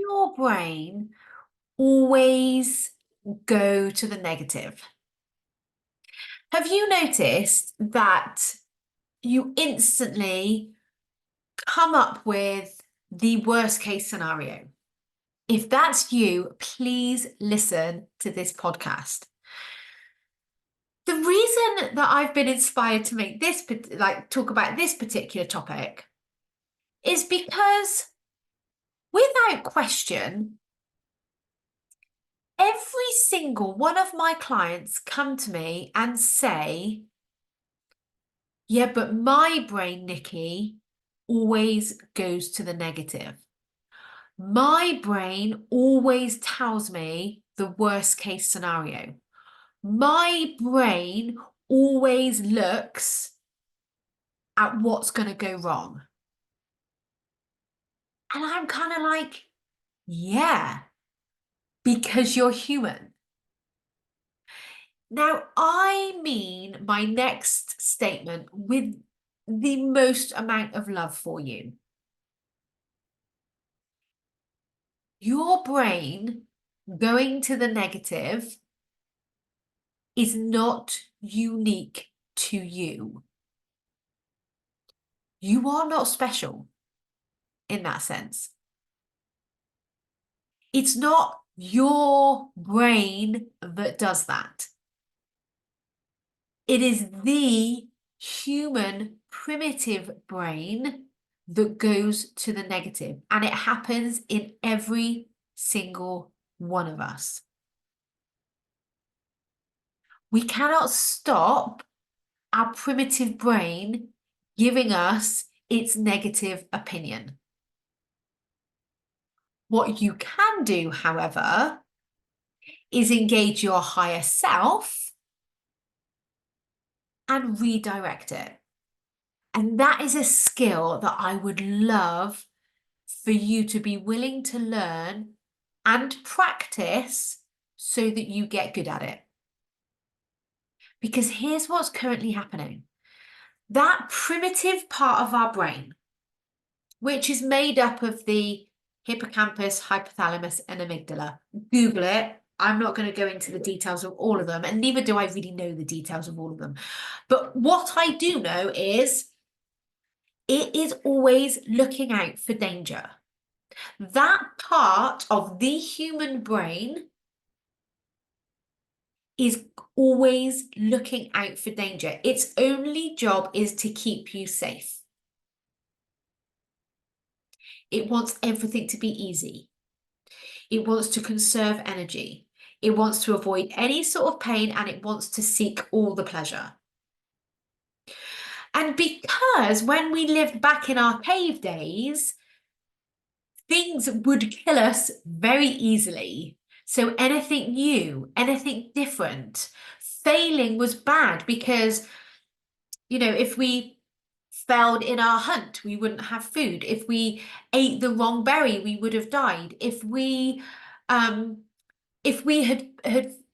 your brain always go to the negative? Have you noticed that you instantly come up with the worst case scenario? If that's you, please listen to this podcast. The reason that I've been inspired to make this, talk about this particular topic is because without question, every single one of my clients come to me and say, yeah, but my brain, Nicky, always goes to the negative. My brain always tells me the worst case scenario. My brain always looks at what's going to go wrong. And I'm kind of like, yeah, because you're human. Now, I mean my next statement with the most amount of love for you. Your brain going to the negative is not unique to you. You are not special in that sense. It's not your brain that does that. It is the human primitive brain that goes to the negative, and it happens in every single one of us. We cannot stop our primitive brain giving us its negative opinion. What you can do, however, is engage your higher self and redirect it. And that is a skill that I would love for you to be willing to learn and practice so that you get good at it. Because here's what's currently happening. That primitive part of our brain, which is made up of the hippocampus, hypothalamus, and amygdala. Google it. I'm not going to go into the details of all of them, and neither do I really know the details of all of them. But what I do know is it is always looking out for danger. That part of the human brain is always looking out for danger. Its only job is to keep you safe. It wants everything to be easy. It wants to conserve energy. It wants to avoid any sort of pain, and it wants to seek all the pleasure. And because when we lived back in our cave days, things would kill us very easily. So anything new, anything different, failing was bad because, if we failed in our hunt, we wouldn't have food. If we ate the wrong berry, we would have died. If we had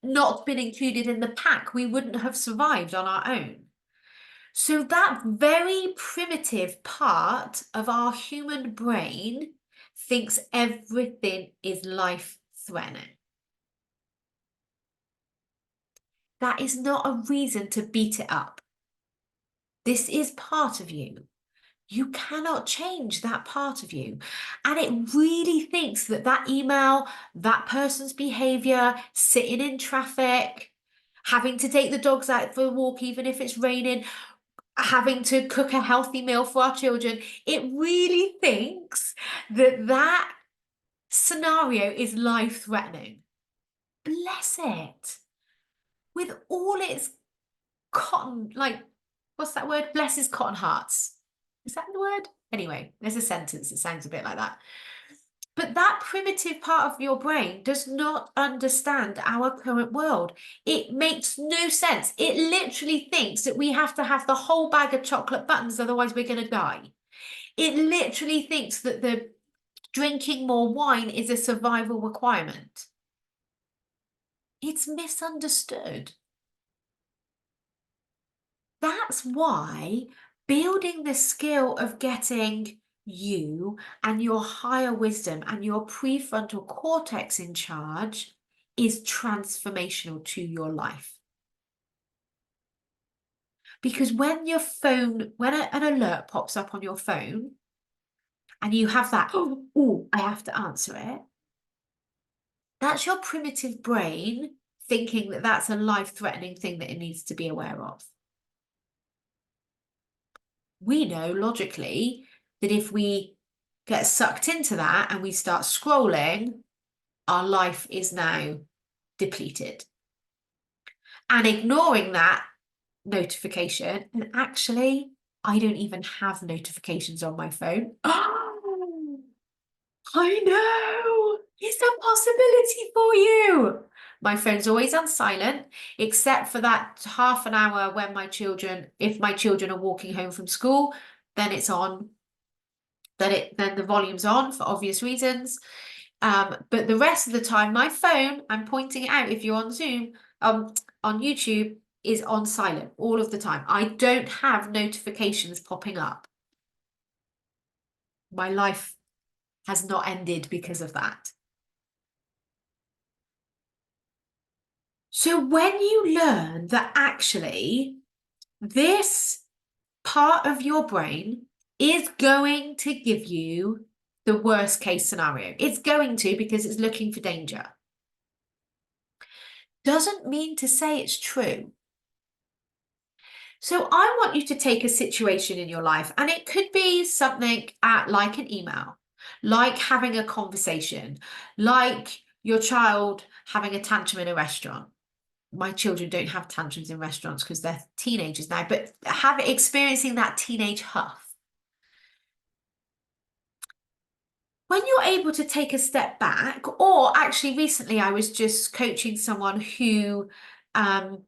not been included in the pack, we wouldn't have survived on our own. So that very primitive part of our human brain thinks everything is life-threatening. That is not a reason to beat it up. This is part of you. You cannot change that part of you. And it really thinks that that email, that person's behavior, sitting in traffic, having to take the dogs out for a walk, even if it's raining, having to cook a healthy meal for our children, it really thinks that that scenario is life-threatening. Bless it. With all its cotton, what's that word? Bless his cotton hearts. Is that the word? Anyway, there's a sentence that sounds a bit like that. But that primitive part of your brain does not understand our current world. It makes no sense. It literally thinks that we have to have the whole bag of chocolate buttons, otherwise we're going to die. It literally thinks that the drinking more wine is a survival requirement. It's misunderstood. That's why building the skill of getting you and your higher wisdom and your prefrontal cortex in charge is transformational to your life. Because when your phone, when an alert pops up on your phone and you have that, oh, I have to answer it, that's your primitive brain thinking that that's a life-threatening thing that it needs to be aware of. We know logically that if we get sucked into that and we start scrolling, our life is now depleted. And ignoring that notification, and actually, I don't even have notifications on my phone. Oh, I know. It's a possibility for you. My phone's always on silent, except for that half an hour when if my children are walking home from school, then it's on. Then the volume's on for obvious reasons. But the rest of the time, my phone, I'm pointing it out if you're on Zoom, on YouTube, is on silent all of the time. I don't have notifications popping up. My life has not ended because of that. So when you learn that actually this part of your brain is going to give you the worst case scenario, it's going to because it's looking for danger, doesn't mean to say it's true. So I want you to take a situation in your life, and it could be something like an email, like having a conversation, like your child having a tantrum in a restaurant. My children don't have tantrums in restaurants because they're teenagers now, but experiencing that teenage huff. When you're able to take a step back, or actually recently I was just coaching someone who had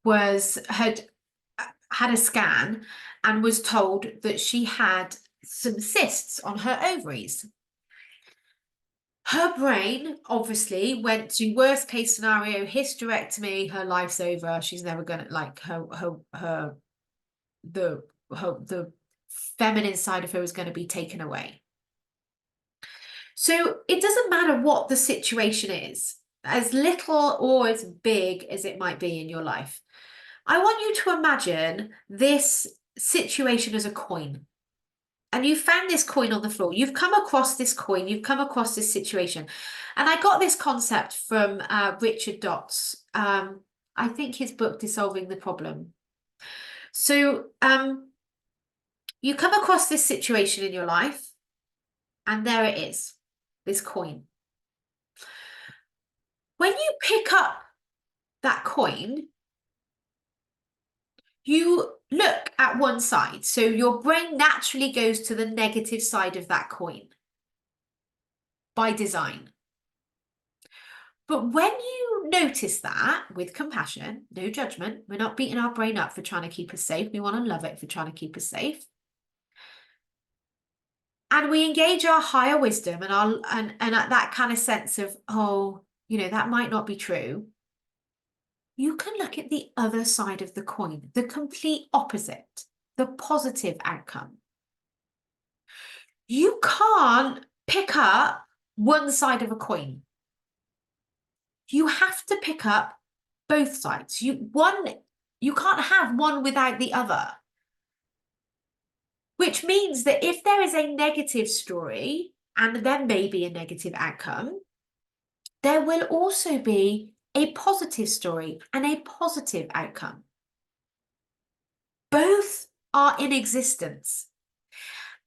a scan and was told that she had some cysts on her ovaries. Her brain obviously went to worst case scenario, hysterectomy, her life's over. She's never gonna like the feminine side of her is going to be taken away. So it doesn't matter what the situation is, as little or as big as it might be in your life. I want you to imagine this situation as a coin. And you found this coin on the floor. You've come across this coin. You've come across this situation. And I got this concept from Richard Dot's, I think his book, Dissolving the Problem. So you come across this situation in your life, and there it is, this coin. When you pick up that coin, you look at one side. So your brain naturally goes to the negative side of that coin by design. But when you notice that with compassion, no judgment, we're not beating our brain up for trying to keep us safe. We want to love it for trying to keep us safe. And we engage our higher wisdom and at that kind of sense of, oh, that might not be true. You can look at the other side of the coin, the complete opposite, the positive outcome. You can't pick up one side of a coin. You have to pick up both sides. You can't have one without the other. Which means that if there is a negative story and there may be a negative outcome, there will also be a positive story and a positive outcome. Both are in existence.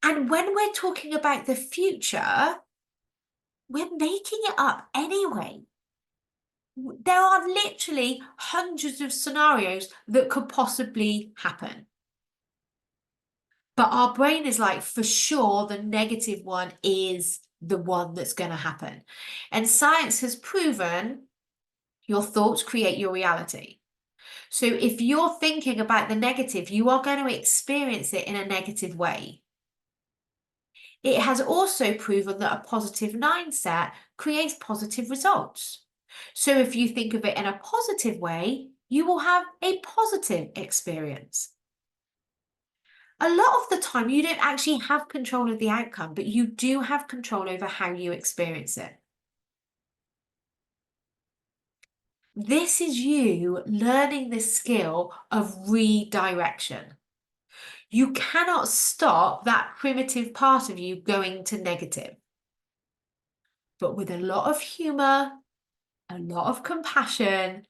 And when we're talking about the future, we're making it up anyway. There are literally hundreds of scenarios that could possibly happen. But our brain is like, for sure, the negative one is the one that's going to happen. And science has proven your thoughts create your reality. So if you're thinking about the negative, you are going to experience it in a negative way. It has also proven that a positive mindset creates positive results. So if you think of it in a positive way, you will have a positive experience. A lot of the time, you don't actually have control of the outcome, but you do have control over how you experience it. This is you learning the skill of redirection. You cannot stop that primitive part of you going to negative. But with a lot of humor, a lot of compassion,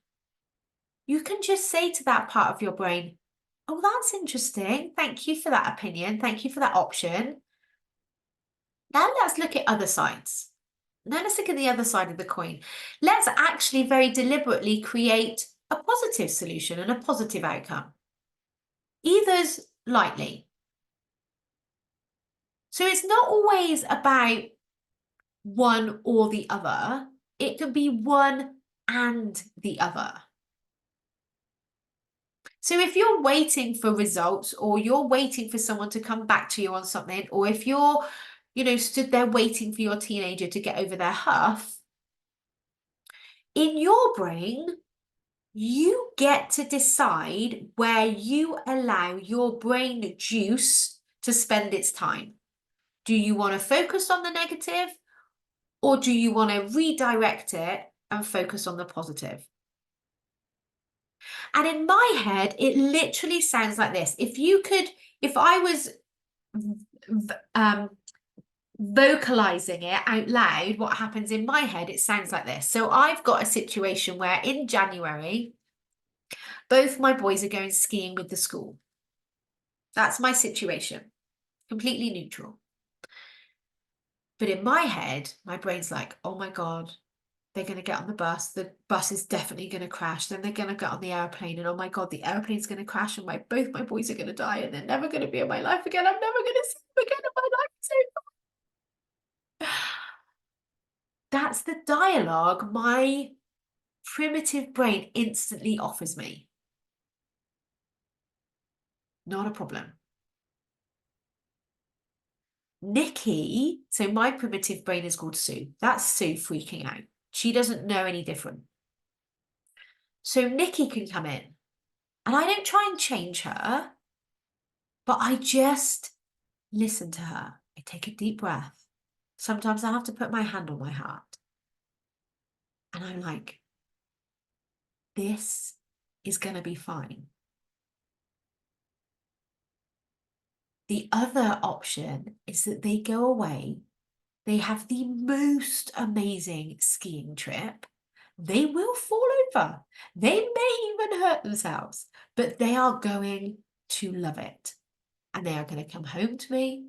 you can just say to that part of your brain, oh, that's interesting. Thank you for that opinion. Thank you for that option. Now let's look at other sides. Now let's look at the other side of the coin. Let's actually very deliberately create a positive solution and a positive outcome. Either's lightly. So it's not always about one or the other. It can be one and the other. So if you're waiting for results, or you're waiting for someone to come back to you on something, or if you're, stood there waiting for your teenager to get over their huff, in your brain, you get to decide where you allow your brain juice to spend its time. Do you want to focus on the negative, or do you want to redirect it and focus on the positive? And in my head, it literally sounds like this. If I was vocalizing it out loud, what happens in my head, it sounds like this. So I've got a situation where in January, both my boys are going skiing with the school. That's my situation, completely neutral. But in my head, my brain's like, oh my God, they're going to get on the bus. The bus is definitely going to crash. Then they're going to get on the airplane. And oh my God, the airplane's going to crash and both my boys are going to die. And they're never going to be in my life again. I'm never going to see them again in my life. So that's the dialogue my primitive brain instantly offers me. Not a problem. Nicky, so my primitive brain is called Sue. That's Sue freaking out. She doesn't know any different. So Nicky can come in, and I don't try and change her, but I just listen to her. I take a deep breath. Sometimes I have to put my hand on my heart. And I'm like, this is going to be fine. The other option is that they go away. They have the most amazing skiing trip. They will fall over. They may even hurt themselves, but they are going to love it. And they are going to come home to me,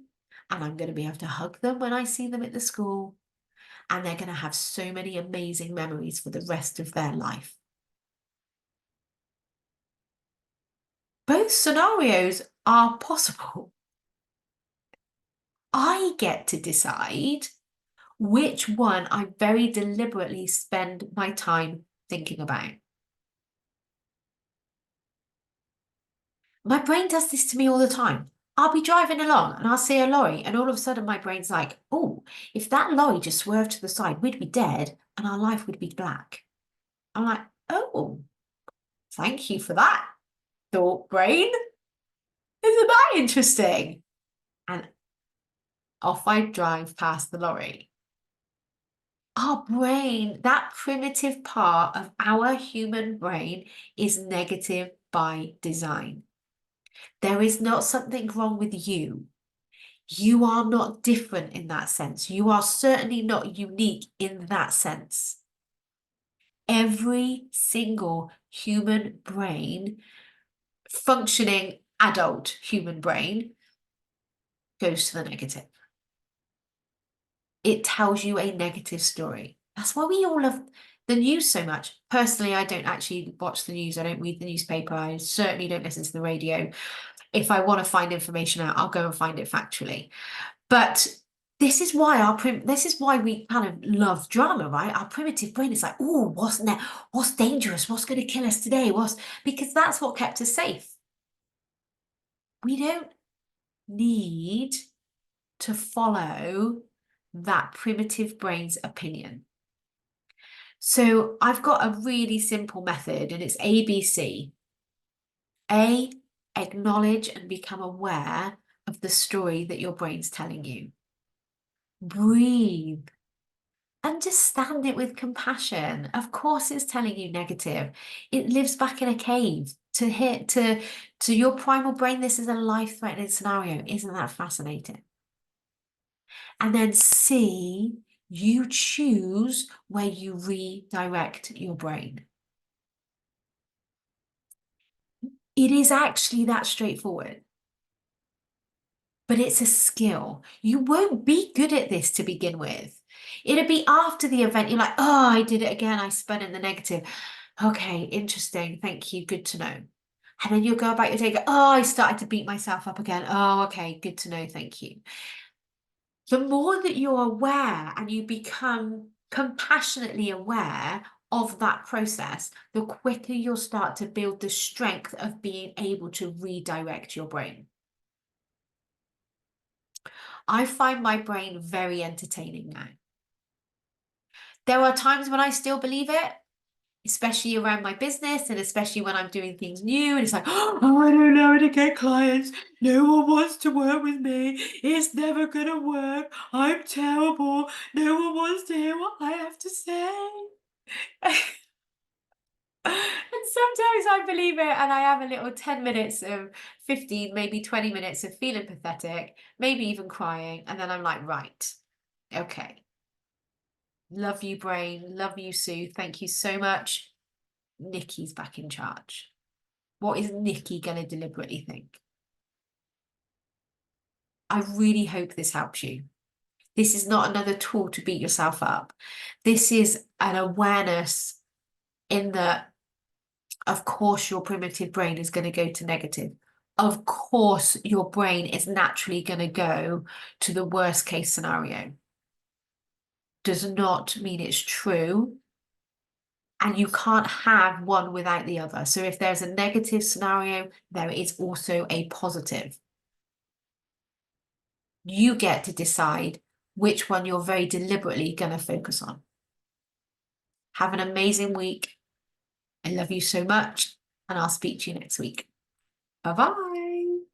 and I'm going to be able to hug them when I see them at the school. And they're going to have so many amazing memories for the rest of their life. Both scenarios are possible. I get to decide which one I very deliberately spend my time thinking about. My brain does this to me all the time. I'll be driving along and I'll see a lorry, and all of a sudden my brain's like, oh, if that lorry just swerved to the side, we'd be dead and our life would be black. I'm like, oh, thank you for that, thought brain. Isn't that interesting? And off I drive past the lorry. Our brain, that primitive part of our human brain, is negative by design. There is not something wrong with you. You are not different in that sense. You are certainly not unique in that sense. Every single human brain, functioning adult human brain, goes to the negative. It tells you a negative story. That's why we all love the news so much. Personally, I don't actually watch the news. I don't read the newspaper. I certainly don't listen to the radio. If I want to find information out, I'll go and find it factually. But this is why we kind of love drama, right? Our primitive brain is like, oh, what's dangerous? What's going to kill us today? Because that's what kept us safe. We don't need to follow that primitive brain's opinion. So I've got a really simple method, and it's ABC. A, acknowledge and become aware of the story that your brain's telling you. Breathe. Understand it with compassion. Of course, it's telling you negative. It lives back in a cave. To your primal brain, this is a life-threatening scenario. Isn't that fascinating? And then C, you choose where you redirect your brain. It is actually that straightforward, but it's a skill. You won't be good at this to begin with. It'll be after the event, you're like, oh, I did it again. I spun in the negative. Okay, interesting. Thank you. Good to know. And then you'll go about your day, go, oh, I started to beat myself up again. Oh, okay, good to know. Thank you. The more that you're aware and you become compassionately aware of that process, the quicker you'll start to build the strength of being able to redirect your brain. I find my brain very entertaining now. There are times when I still believe it, especially around my business and especially when I'm doing things new. And it's like, oh, I don't know how to get clients. No one wants to work with me. It's never going to work. I'm terrible. No one wants to hear what I have to say. And sometimes I believe it and I have a little 10 minutes of 15, maybe 20 minutes of feeling pathetic, maybe even crying. And then I'm like, right, okay. Love you, brain. Love you, Sue. Thank you so much. Nicky's back in charge. What is Nicky going to deliberately think? I really hope this helps you. This is not another tool to beat yourself up. This is an awareness in that, of course, your primitive brain is going to go to negative. Of course, your brain is naturally going to go to the worst case scenario. Does not mean it's true. And you can't have one without the other. So if there's a negative scenario, there is also a positive. You get to decide which one you're very deliberately going to focus on. Have an amazing week. I love you so much, and I'll speak to you next week. Bye-bye.